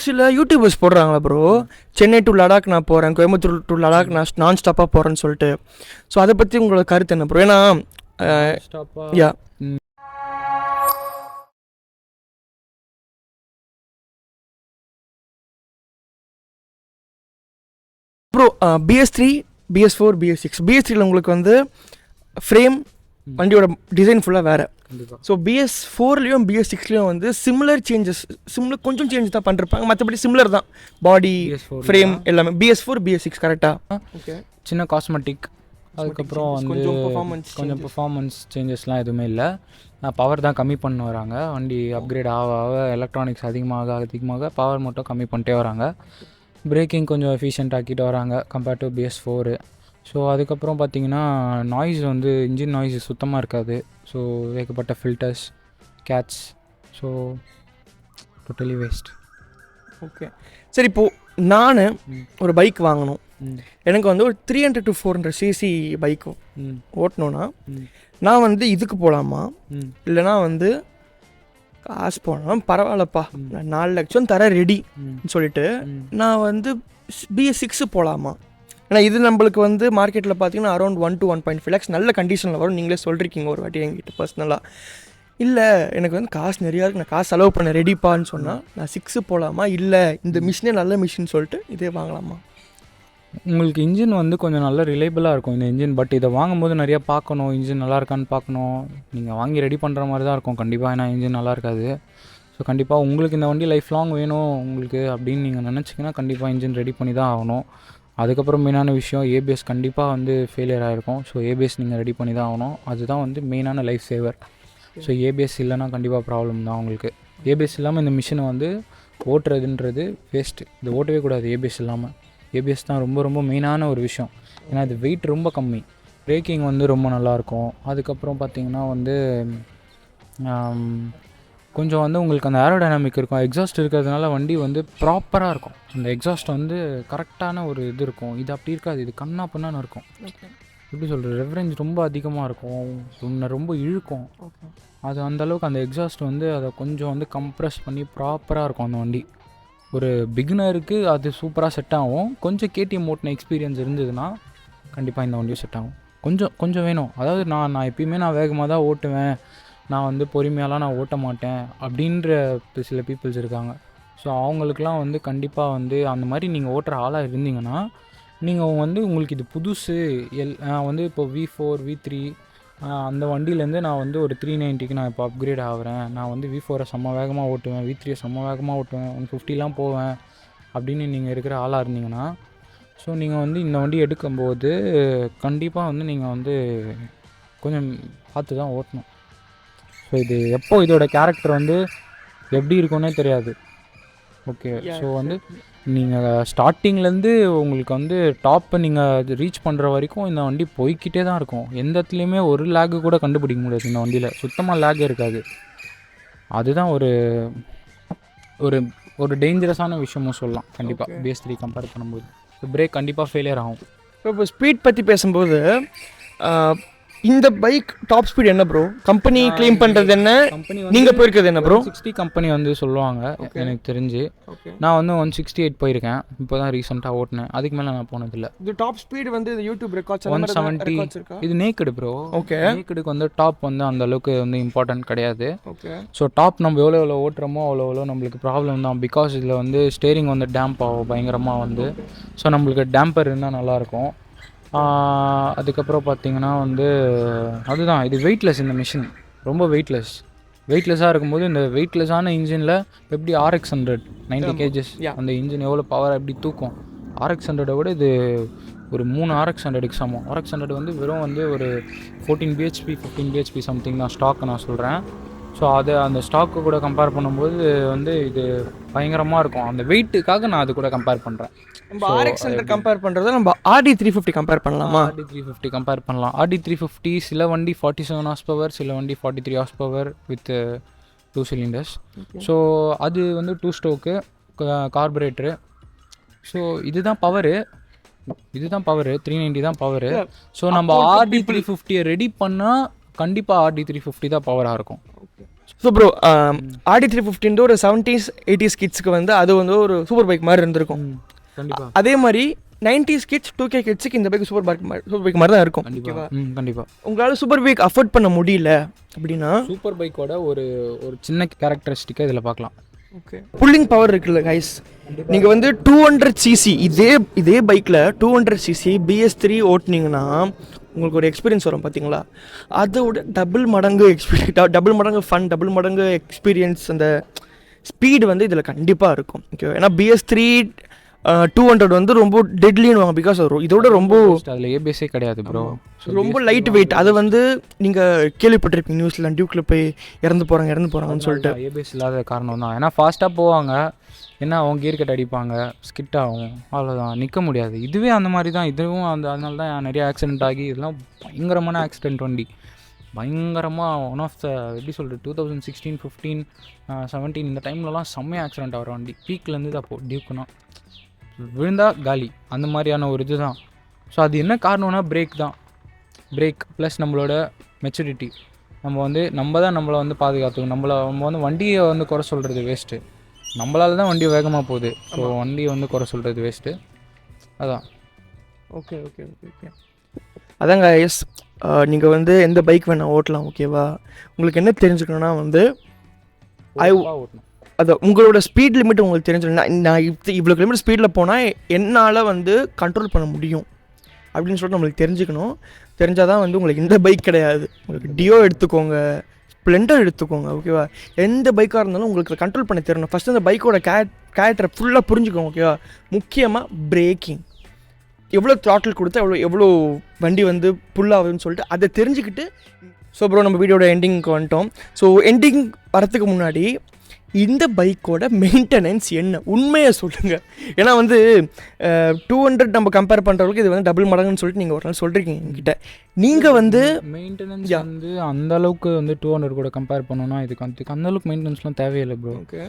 சில யூடியூபர்ஸ் போடுறாங்களா bro, Chennai to Ladakh நான் போகிறேன், கோயம்புத்தூர் டு லடாக் நான் நான் ஸ்டாப்பாக போகிறேன்னு சொல்லிட்டு. ஸோ அதை பற்றி உங்களோட கருத்து என்ன ப்ரோ? ஏன்னா யா ப்ரோ, BS3, BS4, BS6, BS3ல உங்களுக்கு வந்து ஃப்ரேம் வண்டியோட டிசைன் ஃபுல்லாக வேறு. ஸோ BS4லேயும் BS6லேயும் வந்து சிமிலர் கொஞ்சம் சேஞ்ச் தான் பண்ணிருப்பாங்க, மற்றபடி சிமிலர் தான் பாடி ஃப்ரேம் எல்லாமே. BS4, BS6 கரெக்டாக ஓகே. சின்ன காஸ்மெட்டிக், அதுக்கப்புறம் வந்து கொஞ்சம் பெர்ஃபார்மன்ஸ் சேஞ்சஸ்லாம் எதுவுமே இல்லை. பவர் தான் கம்மி பண்ண வராங்க. வண்டி அப்கிரேட் ஆக எலக்ட்ரானிக்ஸ் அதிகமாக பவர் மட்டும் கம்மி பண்ணிட்டே வராங்க. பிரேக்கிங் கொஞ்சம் எஃபிஷியன்ட் ஆக்கிட்டு வராங்க கம்பேர்ட் டு BS4. ஸோ அதுக்கப்புறம் பார்த்தீங்கன்னா நாய்ஸ் வந்து இன்ஜின் நாய்ஸ் சுத்தமாக இருக்காது. ஸோ ஏகப்பட்ட filters, catch, so totally waste. Okay சரி, இப்போது நான் ஒரு பைக் வாங்கணும், எனக்கு வந்து ஒரு 300 to 400 cc பைக்கு ஓட்டணுன்னா நான் வந்து இதுக்கு போகலாமா, இல்லைனா வந்து காசு போனால் பரவாயில்லப்பா நான் 4 லட்சம் தர ரெடின்னு சொல்லிட்டு நான் வந்து BS6 போகலாமா? ஏன்னா இது நம்மளுக்கு வந்து மார்க்கெட்டில் பார்த்தீங்கன்னா அரௌண்ட் 1 to 1.5 lakhs நல்ல கண்டிஷனில் வரும். நீங்களே சொல்லிருக்கீங்க ஒரு வாட்டி என்கிட்ட பர்சனலாக. இல்லை எனக்கு வந்து காசு நிறையா இருக்குது, நான் காசு செலவு பண்ண ரெடிப்பான்னு சொன்னால் நான் 6 போகலாமா, இல்லை இந்த மிஷினே நல்ல மிஷின் சொல்லிட்டு இதே வாங்கலாமா? உங்களுக்கு இன்ஜின் வந்து கொஞ்சம் நல்ல ரிலையபிளாக இருக்கும் இந்த இன்ஜின். பட் இதை வாங்கும்போது நிறையா பார்க்கணும், இன்ஜின் நல்லா இருக்கான்னு பார்க்கணும். நீங்கள் வாங்கி ரெடி பண்ணுற மாதிரி தான் இருக்கும் கண்டிப்பாக, ஏன்னா இன்ஜின் நல்லா இருக்காது. ஸோ கண்டிப்பாக உங்களுக்கு இந்த வண்டி லைஃப் லாங் வேணும் உங்களுக்கு அப்படின்னு நீங்கள் நினச்சிங்கன்னா கண்டிப்பாக இன்ஜின் ரெடி பண்ணி தான் ஆகணும். அதுக்கப்புறம் மெயினான விஷயம் ABS கண்டிப்பாக வந்து ஃபெயிலியர் ஆகிருக்கும். ஸோ ABS நீங்கள் ரெடி பண்ணி தான் ஆகணும். அதுதான் வந்து மெயினான லைஃப் சேவர். ஸோ ABS இல்லைன்னா கண்டிப்பாக ப்ராப்ளம் தான் உங்களுக்கு. ABS இல்லாமல் இந்த மிஷினை வந்து ஓட்டுறதுன்றது வேஸ்ட்டு. இது ஓட்டவே கூடாது ABS இல்லாமல். ABS தான் ரொம்ப ரொம்ப மெயினான ஒரு விஷயம். ஏன்னா இது வெயிட் ரொம்ப கம்மி, பிரேக்கிங் வந்து ரொம்ப நல்லாயிருக்கும். அதுக்கப்புறம் பார்த்திங்கன்னா வந்து கொஞ்சம் வந்து உங்களுக்கு அந்த ஏரோடைனாமிக் இருக்கும். எக்ஸாஸ்ட் இருக்கிறதுனால வண்டி வந்து ப்ராப்பராக இருக்கும். அந்த எக்ஸாஸ்ட் வந்து கரெக்டான ஒரு இது இருக்கும். இது அப்படி இருக்காது, இது கண்ணா பண்ணான்னு இருக்கும். எப்படி சொல்கிறது, ரெஃபரன்ஸ் ரொம்ப அதிகமாக இருக்கும், உன்னை ரொம்ப இழுக்கும். அது அந்தளவுக்கு அந்த எக்ஸாஸ்ட் வந்து அதை கொஞ்சம் வந்து கம்ப்ரெஸ் பண்ணி ப்ராப்பராக இருக்கும் அந்த வண்டி. ஒரு பிகினருக்கு அது சூப்பராக செட் ஆகும். கொஞ்சம் KTM ஓட்டின எக்ஸ்பீரியன்ஸ் இருந்ததுன்னா கண்டிப்பாக இந்த வண்டியும் செட் ஆகும். கொஞ்சம் வேணும். அதாவது நான் எப்பயுமே நான் வேகமாக தான் ஓட்டுவேன், நான் வந்து பொறுமையாலாம் நான் ஓட்ட மாட்டேன் அப்படின்ற சில பீப்புள்ஸ் இருக்காங்க. ஸோ அவங்களுக்குலாம் வந்து கண்டிப்பாக வந்து அந்த மாதிரி நீங்கள் ஓட்டுற ஆளாக இருந்தீங்கன்னா நீங்கள் வந்து உங்களுக்கு இது புதுசு. நான் வந்து இப்போ V4 V3 அந்த வண்டியிலேருந்து நான் வந்து ஒரு 390க்கு நான் இப்போ அப்கிரேட் ஆகிறேன், நான் வந்து V4 செம்ம வேகமாக ஓட்டுவேன், V3 செம்ம வேகமாக ஓட்டுவேன், 150லாம் போவேன் அப்படின்னு நீங்கள் இருக்கிற ஆளாக இருந்தீங்கன்னா ஸோ நீங்கள் வந்து இந்த வண்டி எடுக்கும்போது கண்டிப்பாக வந்து நீங்கள் வந்து கொஞ்சம் பார்த்து தான் ஓட்டணும். ஸோ இது எப்போ இதோட கேரக்டர் வந்து எப்படி இருக்குன்னே தெரியாது. ஓகே, ஸோ வந்து நீங்கள் ஸ்டார்டிங்லேருந்து உங்களுக்கு வந்து டாப்பை நீங்கள் ரீச் பண்ணுற வரைக்கும் இந்த வண்டி போய்கிட்டே தான் இருக்கும். எந்த இடத்துலையுமே ஒரு லேகு கூட கண்டுபிடிக்க முடியாது இந்த வண்டியில், சுத்தமாக லேகே இருக்காது. அதுதான் ஒரு ஒரு ஒரு டேஞ்சரஸான விஷயமும் சொல்லலாம் கண்டிப்பாக BS3 கம்பேர் பண்ணும்போது. பிரேக் கண்டிப்பாக ஃபெயிலியர் ஆகும். இப்போ ஸ்பீட் பற்றி பேசும்போது இந்த பைக் டாப் ஸ்பீட் என்ன ப்ரோ? கம்பெனி கிளைம் பண்ணுறது என்ன, நீங்கள் போயிருக்கிறது என்ன ப்ரோ? 160 கம்பெனி வந்து சொல்லுவாங்க எனக்கு தெரிஞ்சு. நான் வந்து 168 போயிருக்கேன், இப்போ தான் ரீசெண்டாக ஓட்டினேன். அதுக்கு மேலே நான் போனதில்லை. இது டாப் ஸ்பீடு வந்து யூடியூப் ரெக்கார்ட்ஸ் 170. இது நேக்கடு ப்ரோ. ஓகே, நேக்கடுக்கு வந்து டாப் வந்து அந்த அளவுக்கு வந்து இம்பார்ட்டன்ட் கிடையாது. ஓகே, ஸோ டாப் நம்ம எவ்வளோ ஓட்டுறோமோ அவ்வளோ நம்மளுக்கு ப்ராப்ளம் தான். பிகாஸ் இதில் வந்து ஸ்டேரிங் வந்து டேம்ப் ஆகும் பயங்கரமாக வந்து. ஸோ நம்மளுக்கு டேம்பர் இருந்தால் நல்லாயிருக்கும். அதுக்கப்புறம் பார்த்திங்கன்னா வந்து அதுதான், இது வெயிட்லெஸ். இந்த மிஷின் ரொம்ப வெயிட்லெஸ்ஸாக இருக்கும்போது இந்த வெயிட்லெஸ்ஸான இன்ஜினில் எப்படி RX100 90 kgs அந்த இன்ஜின் எவ்வளோ பவர் எப்படி தூக்கும். RX100 விட இது ஒரு 3 RX100க்கு சமம். RX100 வந்து வெறும் வந்து ஒரு 14 bhp 15 bhp சம்திங் தான் ஸ்டாக்கு நான் சொல்கிறேன். ஸோ அது அந்த ஸ்டாக்கு கூட கம்பேர் பண்ணும்போது வந்து இது பயங்கரமாக இருக்கும். அந்த வெயிட்டுக்காக நான் அது கூட கம்பேர் பண்ணுறேன். நம்ம RX100 கம்பேர் பண்ணுறத நம்ம RD350 கம்பேர் பண்ணலாமா? RD350 கம்பேர் பண்ணலாம். RD350 சில வண்டி 47 horsepower, சில வண்டி 43 horsepower வித் 2 cylinders. ஸோ அது வந்து 2 ஸ்ட்ரோக்கு கார்பரேட்டரு. ஸோ இதுதான் பவரு 390 தான் பவரு. ஸோ நம்ம RD350 ரெடி பண்ணால் கண்டிப்பாக RD350 தான் பவராக இருக்கும். ஸோ ஸோ ப்ரோ ஆடி 315 ஒரு 70s 80s கிட்ஸ்க்கு வந்து அது வந்து ஒரு சூப்பர் பைக் மாதிரி இருந்திருக்கும். கண்டிப்பாக. அதே மாதிரி 90s கிட்ஸ் 2K கிட்ஸுக்கு இந்த பைக் சூப்பர் பைக் மாதிரி தான் இருக்கும். கண்டிப்பாக. உங்களால் சூப்பர் பைக் அஃபோர்ட் பண்ண முடியல அப்படின்னா சூப்பர் பைக்கோட ஒரு சின்ன கேரக்டரிஸ்டிக்காக இதில் பார்க்கலாம். ஓகே, புல்லிங் பவர் இருக்குல்ல கைஸ், நீங்கள் வந்து 200cc இதே பைக்கில் 200cc BS3 ஓட்டினீங்கன்னா உங்களுக்கு ஒரு எக்ஸ்பீரியன்ஸ் வரும் பார்த்தீங்களா, அதோட டபுள் மடங்கு ஃபன், டபுள் மடங்கு எக்ஸ்பீரியன்ஸ், அந்த ஸ்பீடு வந்து இதில் கண்டிப்பாக இருக்கும். ஓகே, ஏன்னா BS3 200 வந்து ரொம்ப டெட்லின்னு பிகாஸ் இதோட ரொம்ப அதில் ஏபிஎஸ்ஸே கிடையாது ப்ரோ, ரொம்ப லைட் வெயிட். அது வந்து நீங்கள் கேள்விப்பட்டிருப்பீங்க நியூஸில் டியூக்கில் போய் இறந்து போகிறாங்கன்னு சொல்லிட்டு. ஏபிஎஸ் இல்லாத காரணம் தான், ஏன்னா ஃபாஸ்ட்டாக போவாங்க, என்ன அவங்க கியர் கட் அடிப்பாங்க, ஸ்கிட் ஆகும், அவ்வளோதான், நிற்க முடியாது. இதுவே அந்த மாதிரி தான், இதுவும் அதனால தான் நிறைய ஆக்சிடென்ட் ஆகி, இதெல்லாம் பயங்கரமான ஆக்சிடென்ட் வண்டி, பயங்கரமாக ஒன் ஆஃப் த எப்படி சொல்கிறது 2016, 15, 17 இந்த டைம்லலாம் செம்மையாக ஆக்சிடென்ட் ஆகிற வண்டி. பீக்லேருந்து தான் அப்போது டியூக்குனா விழுந்தா காலி, அந்த மாதிரியான ஒரு இது தான். ஸோ அது என்ன காரணம்னா பிரேக் ப்ளஸ் நம்மளோட மெச்சூரிட்டி. நம்ம தான் நம்மளை வந்து பாதுகாத்துக்கணும். நம்ம வந்து வண்டியை வந்து குறை சொல்கிறது வேஸ்ட்டு, நம்மளால தான் வண்டி வேகமாக போகுது. ஸோ வண்டியை வந்து குறை சொல்கிறது வேஸ்ட்டு. அதான். ஓகே, அதாங்க எஸ், நீங்கள் வந்து எந்த பைக் வேணால் ஓட்டலாம். ஓகேவா, உங்களுக்கு என்ன தெரிஞ்சுக்கணுன்னா வந்து ஓட்டணும், அது உங்களோட ஸ்பீட் லிமிட் உங்களுக்கு தெரிஞ்சிடும். நான் இவ்வளோ கிலோமீட்டர் ஸ்பீடில் போனால் என்னால் வந்து கண்ட்ரோல் பண்ண முடியும் அப்படின்னு சொல்லிட்டு நம்மளுக்கு தெரிஞ்சுக்கணும். தெரிஞ்சால் தான் வந்து உங்களுக்கு இந்த பைக் கிடையாது, உங்களுக்கு டியோ எடுத்துக்கோங்க, ஸ்ப்ளெண்டர் எடுத்துக்கோங்க. ஓகேவா, எந்த பைக்காக இருந்தாலும் உங்களுக்கு கண்ட்ரோல் பண்ண தெரியணும். ஃபஸ்ட்டு அந்த பைக்கோட கேரக்டரை ஃபுல்லாக புரிஞ்சுக்கோங்க. ஓகேவா, முக்கியமாக பிரேக்கிங், எவ்வளோ த்ராட்டில் கொடுத்தா எவ்வளோ வண்டி வந்து புல் ஆகுதுன்னு சொல்லிட்டு அதை தெரிஞ்சுக்கிட்டு. ஸோ ப்ரோ, நம்ம வீடியோட எண்டிங்க்கு வந்துட்டோம். ஸோ எண்டிங் வரத்துக்கு முன்னாடி இந்த பைக்கோட மெயின்டெனன்ஸ் என்ன, உண்மையை சொல்லுங்கள். ஏன்னா வந்து 200 நம்ம கம்பேர் பண்ணுறவங்களுக்கு இது வந்து டபுள் மடங்குன்னு சொல்லிட்டு நீங்கள் ஒரு நாள் சொல்கிறீங்க என்கிட்ட. நீங்கள் வந்து மெயின்டெனன்ஸ் வந்து அந்தளவுக்கு வந்து 200 கூட கம்பேர் பண்ணோன்னா இதுக்கு அந்தளவுக்கு மெயின்டெனன்ஸ்லாம் தேவையில்லை ப்ரோ. ஓகே,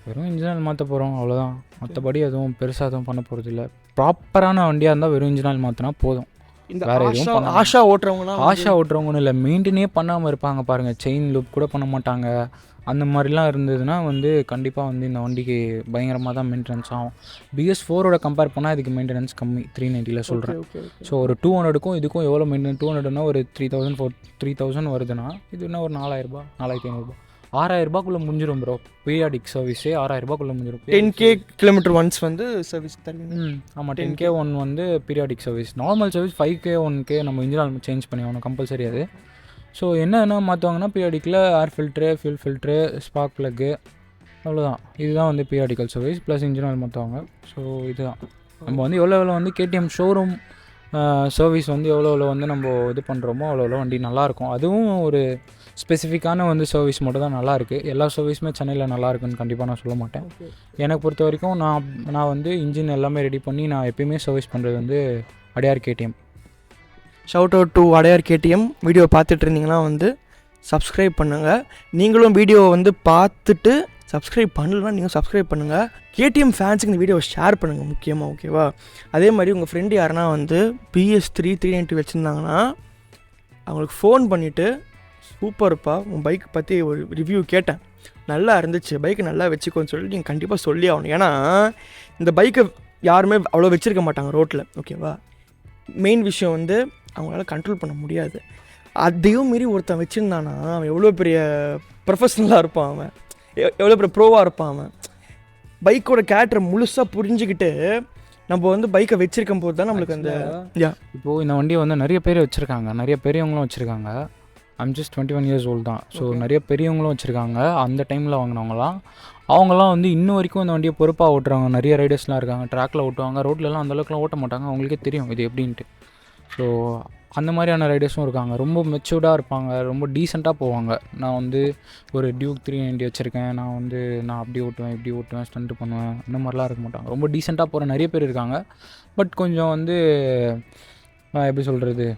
வெறும் இன்ஜினால் மாற்ற போகிறோம், அவ்வளோதான். மற்றபடி எதுவும் பெருசாக எதுவும் பண்ண போகிறது இல்லை. ப்ராப்பரான வண்டியாக இருந்தால் வெறும் இன்ஜினால் மாற்றினா போதும். இந்த ஆஷா ஓட்டுறவங்கன்னு இல்லை, மெயின்டெனே பண்ணாமல் இருப்பாங்க பாருங்கள், செயின் லூப் கூட பண்ண மாட்டாங்க. அந்த மாதிரிலாம் இருந்ததுன்னா வந்து கண்டிப்பாக வந்து இந்த வண்டிக்கு பயங்கரமாக தான் மெயின்டெனன்ஸ் ஆகும். BS4ஓட கம்பேர் பண்ணால் இதுக்கு மெயின்டெனன்ஸ் கம்மி, 390 சொல்கிறேன். ஸோ ஒரு 200க்கும் இதுக்கும் எவ்வளோ மெயின்டெனன்ஸ், 200னா ஒரு 3000 வருதுன்னா இதுனா ஒரு 4000, 4500, 6000 முடிஞ்சிடும் ப்ரோ. பீரியாடிக் சர்வீஸே 6000 முடிஞ்சிடும். 10K கிலோமீட்டர் ஒன்ஸ் வந்து சர்வீஸ் தருவீங்க. ஆமாம், 10K ஒன் வந்து periodic service. Normal service 5K 1K நம்ம இன்ஜின் சேஞ்ச் பண்ணி ஆகணும், கம்பல்சரி அது. ஸோ என்ன மாற்றுவாங்கன்னா periodical air filter, fuel filter, spark plug, அவ்வளோதான். இதுதான் வந்து periodical service plus engine oil மாற்றுவாங்க. ஸோ இதுதான் நம்ம வந்து எவ்வளோ வந்து KTM ஷோரூம் சர்வீஸ் வந்து எவ்வளோ வந்து நம்ம இது பண்ணுறோமோ அவ்வளோ வண்டி நல்லாயிருக்கும். அதுவும் ஒரு ஸ்பெசிஃபிக்கான வந்து சர்வீஸ் மட்டும் தான் நல்லாயிருக்கு. எல்லா சர்வீஸுமே சென்னையில் நல்லாயிருக்குன்னு கண்டிப்பாக நான் சொல்ல மாட்டேன். எனக்கு பொறுத்த வரைக்கும் நான் வந்து இன்ஜின் எல்லாமே ரெடி பண்ணி நான் எப்பயுமே சர்வீஸ் பண்ணுறது வந்து Adyar KTM. Shout out to Adyar KTM. Video பார்த்துட்டு இருந்தீங்கன்னா வந்து சப்ஸ்கிரைப் பண்ணுங்கள். நீங்களும் வீடியோவை வந்து பார்த்துட்டு சப்ஸ்கிரைப் பண்ணலன்னா நீங்கள் சப்ஸ்கிரைப் பண்ணுங்கள். KTM ஃபேன்ஸுக்கு இந்த வீடியோவை ஷேர் பண்ணுங்கள் முக்கியமாக. ஓகேவா, அதே மாதிரி உங்கள் ஃப்ரெண்டு யாருன்னா வந்து BS3 390 வச்சுருந்தாங்கன்னா அவங்களுக்கு ஃபோன் பண்ணிவிட்டு சூப்பர்ப்பா உன் பைக் பற்றி ஒரு ரிவ்யூ கேட்டேன், நல்லா இருந்துச்சு, பைக்கு நல்லா வச்சுக்கோன்னு சொல்லிட்டு நீங்கள் கண்டிப்பாக சொல்லி ஆகணும். ஏன்னா இந்த பைக்கை யாருமே அவ்வளோ வச்சுருக்க மாட்டாங்க ரோட்டில். ஓகேவா, மெயின் விஷயம் வந்து அவங்களால கண்ட்ரோல் பண்ண முடியாது. அதையும் மீறி ஒருத்தன் வச்சுருந்தானா அவன் எவ்வளோ பெரிய ப்ரொஃபஷ்னலாக இருப்பான், அவன் எவ்வளோ பெரிய ப்ரோவாக இருப்பான். அவன் பைக்கோட கேரக்டரை முழுசாக புரிஞ்சுக்கிட்டு நம்ம வந்து பைக்கை வச்சுருக்கும் போது தான் நம்மளுக்கு அந்த இப்போது இந்த வண்டியை வந்து நிறைய பேர் வச்சுருக்காங்க, நிறைய பெரியவங்களும் வச்சுருக்காங்க. I'm just 21 years old தான். ஸோ நிறைய பெரியவங்களும் வச்சுருக்காங்க. அந்த டைமில் வாங்கினவங்களாம் அவங்களாம் வந்து இன்னும் வரைக்கும் இந்த வண்டியை பொறுப்பாக ஓட்டுறாங்க. நிறைய ரைடர்ஸ்லாம் இருக்காங்க, ட்ராக்கில் ஓட்டுவாங்க, ரோட்லலாம் அந்தளவுக்குலாம் ஓட்ட மாட்டாங்க, அவங்களுக்கே தெரியும் இது எப்படின்ட்டு. ஸோ அந்த மாதிரியான ரைடர்ஸும் இருக்காங்க. ரொம்ப மெச்சூர்டாக இருப்பாங்க, ரொம்ப டீசெண்டாக போவாங்க. நான் வந்து ஒரு டியூக் 390 வச்சுருக்கேன், நான் அப்படி ஓட்டுவேன் இப்படி ஓட்டுவேன் ஸ்டண்ட் பண்ணுவேன், அந்த மாதிரிலாம் இருக்க மாட்டாங்க. ரொம்ப டீசெண்டாக போகிற நிறைய பேர் இருக்காங்க. பட் கொஞ்சம் வந்து எப்படி சொல்கிறது,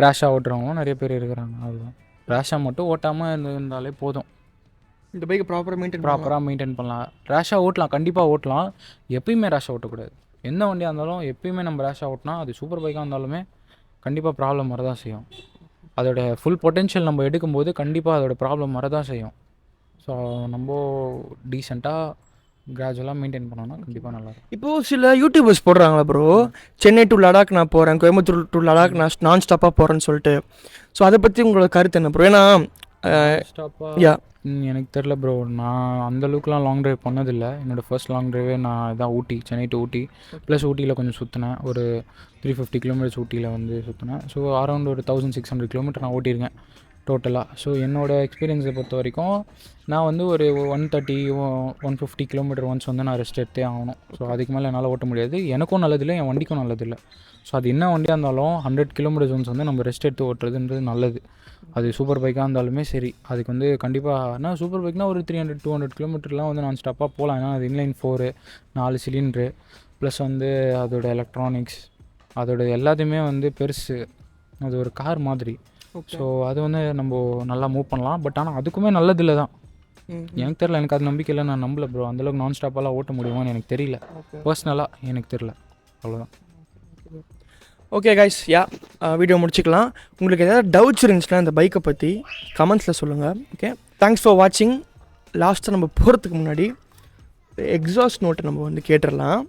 ரேஷாக ஓட்டுறவங்களும் நிறைய பேர் இருக்கிறாங்க. அதுதான், ரேஷாக மட்டும் ஓட்டாமல் இருந்தாலே போதும். இந்த பைக்கை ப்ராப்பராக மெயின்டைன் பண்ணலாம். ரேஷாக ஓட்டலாம், கண்டிப்பாக ஓட்டலாம். எப்பயுமே ரேஷாக ஓட்டக்கூடாது. எந்த வண்டியாக இருந்தாலும் எப்பயுமே நம்ம ரேஷாக ஓட்டினா அது சூப்பர் பைக்காக இருந்தாலுமே கண்டிப்பாக ப்ராப்ளம் வரதான் செய்யும். அதோட ஃபுல் பொட்டென்ஷியல் நம்ம எடுக்கும்போது கண்டிப்பாக அதோட ப்ராப்ளம் வரதான் செய்யும். ஸோ நம்ம டீசெண்டாக கிராஜுவலாக மெயின்டைன் பண்ணோன்னா கண்டிப்பாக நல்லாயிருக்கும். இப்போது சில யூடியூபர்ஸ் போடுறாங்களா ப்ரோ, சென்னை டு லடாக் நான் போகிறேன், கோயம்புத்தூர் டு லடாக் நான் ஸ்டாப்பாக போகிறேன்னு சொல்லிட்டு. ஸோ அதை பற்றி உங்களோட கருத்து என்ன ப்ரோ? ஏன்னா ஸ்டாப்பாக எனக்கு தெரில ப்ரோ, நான் அந்தளவுக்குலாம் லாங் ட்ரைவ் பண்ணதில்லை. என்னோடய ஃபர்ஸ்ட் லாங் ட்ரைவே நான் இதான் ஊட்டி, சென்னை டு ஊட்டி, ப்ளஸ் ஊட்டியில் கொஞ்சம் சுற்றினேன். ஒரு 350 கிலோமீட்டர்ஸ் ஊட்டியில் வந்து சுற்றினேன். ஸோ அரௌண்ட் ஒரு 1600 கிலோமீட்டர் நான் ஓட்டியிருக்கேன் டோட்டலாக. ஸோ என்னோடய எக்ஸ்பீரியன்ஸை பொறுத்த வரைக்கும் நான் வந்து ஒரு 130 150 கிலோமீட்டர் ஒன்ஸ் வந்து நான் ரெஸ்ட் எடுத்தே ஆகணும். ஸோ அதுக்கு மேலே என்னால் ஓட்ட முடியாது. எனக்கும் நல்லதில்லை, என் வண்டிக்கும் நல்லதில்லை. ஸோ அது என்ன வண்டியாக இருந்தாலும் 100 கிலோமீட்டர்ஸ் ஒன்ஸ் வந்து நம்ம ரெஸ்ட் எடுத்து ஓட்டுறதுன்றது நல்லது. அது சூப்பர் பைக்காக இருந்தாலுமே சரி, அதுக்கு வந்து கண்டிப்பாக ஆனால் சூப்பர் பைக்னால் ஒரு 300-200 கிலோமீட்டர்லாம் வந்து நான் ஸ்டாப்பாக போகலாம். ஏன்னா அது இன்லைன் 4 4 சிலிண்ட்ரு ப்ளஸ் வந்து அதோட எலக்ட்ரானிக்ஸ் அதோட எல்லாத்தையுமே வந்து பெருசு, அது ஒரு கார் மாதிரி. ஸோ அது வந்து நம்ம நல்லா மூவ் பண்ணலாம். பட் ஆனால் அதுக்குமே நல்லதில்லை தான். எனக்கு தெரில, எனக்கு அது நம்பிக்கை இல்லை, நான் நம்பல ப்ரோ. அந்தளவுக்கு நான் ஸ்டாப்பெல்லாம் ஓட்ட முடியுமான்னு எனக்கு தெரியல, பர்சனலாக எனக்கு தெரில, அவ்வளோதான். ஓகே கைஸ், வீடியோ முடிச்சுக்கலாம். உங்களுக்கு ஏதாவது டவுட்ஸ் இருந்துச்சுன்னா இந்த பைக்கை பற்றி கமெண்ட்ஸில் சொல்லுங்கள். ஓகே, தேங்க்ஸ் ஃபார் வாட்சிங். லாஸ்ட்டாக நம்ம போகிறதுக்கு முன்னாடி எக்ஸாஸ்ட் நோட்டை நம்ம வந்து கேட்டுடலாம்.